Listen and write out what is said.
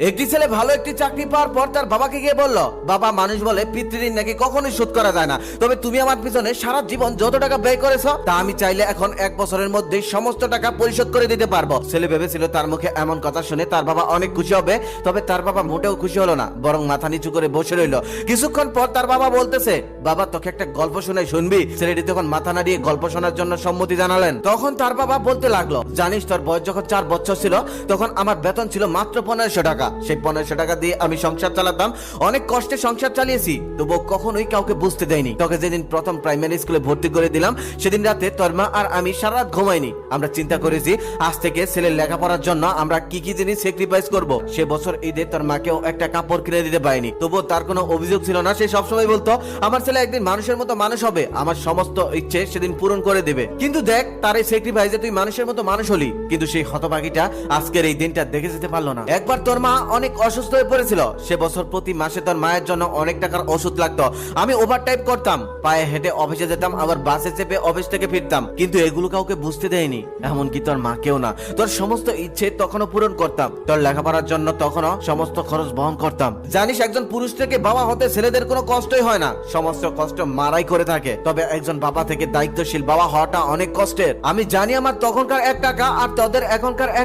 একটি ছেলে ভালো একটি চাকরি পাওয়ার পর তার বাবাকে গিয়ে বলল, বাবা, মানুষ বলে পিতৃঋণ নাকি কখনোই শোধ করা যায় না, তবে তুমি আমার পিছনে সারা জীবন যত টাকা ব্যয় করেছো তা আমি চাইলে এখন 1 বছরের মধ্যে সমস্ত টাকা পরিশোধ করে দিতে পারবো। ছেলে ভেবেছিল তার মুখে এমন কথা শুনে তার বাবা অনেক খুশি হবে, তবে তার বাবা মোটেও খুশি হলো না, বরং মাথা নিচু করে বসে রইল। কিছুক্ষণ পর তার বাবা বলতেছে, বাবা, তোকে একটা গল্প শোনাই, শুনবি? ছেলেটি তখন মাথা নাড়িয়ে গল্প শোনার জন্য সম্মতি জানালেন। তখন তার বাবা বলতে লাগলো, জানিস, তোর বয়স যখন 4 বছর ছিল তখন আমার বেতন ছিল মাত্র 1500 টাকা। সেই 1500 টাকা দিয়ে আমি সংসার চালাতাম, অনেক কষ্টে সংসার চালিয়েছি, তবুও কখনোই কাউকে বুঝতে দেয়নি। তোকে যেদিন প্রথম প্রাইমারি স্কুলে ভর্তি করে দিলাম সেদিন রাতে তোর মা আর আমি সারা রাত ঘুমাইনি। আমরা চিন্তা করেছি আজ থেকে ছেলের লেখাপড়ার জন্য আমরা কি কি জিনিস স্যাক্রিফাইস করব। সে বছর ঈদে তোর মাকেও একটা কাপড় কিনে দিতে পারিনি, তবুও তার কোনো অভিযোগ ছিল না। সে সবসময় বলতো আমার ছেলে একদিন মানুষের মতো মানুষ হবে, আমার সমস্ত ইচ্ছে সেদিন পূরণ করে দেবে। কিন্তু দেখ, তার এই স্যাক্রিফাইসে তুই মানুষের মতো মানুষ হলি, কিন্তু সেই হতভাগীটা আজকের এই দিনটা দেখে যেতে পারলো না। একবার তোর মা অনেক অসুস্থ হয়ে পড়েছিল, সে বছর প্রতি মাসে তোর মায়ের জন্য অনেক টাকার ওষুধ লাগতো। আমি ওভারটাইম করতাম, পায়ে হেঁটে অফিসে যেতাম, আবার বাসে চেপে অফিস থেকে ফিরতাম, কিন্তু এগুলো কাউকে বুঝতে দেয়নি, এমনকি তোর মাকেও না। তোর সমস্ত ইচ্ছে তখনও পূরণ করতাম, তোর লেখাপড়ার জন্য তখনও সমস্ত খরচ বহন করতাম। জানিস, একজন পুরুষ থেকে বাবা হতে ছেলেদের কোনো কষ্টই হয় না, সমস্ত কষ্ট মারাই করে থাকে, তবে একজন বাবা থেকে দায়িত্বশীল বাবা হওয়াটা অনেক কষ্টের। আমি জানি আমার তখনকার 1 টাকা আর তোদের এখনকার 1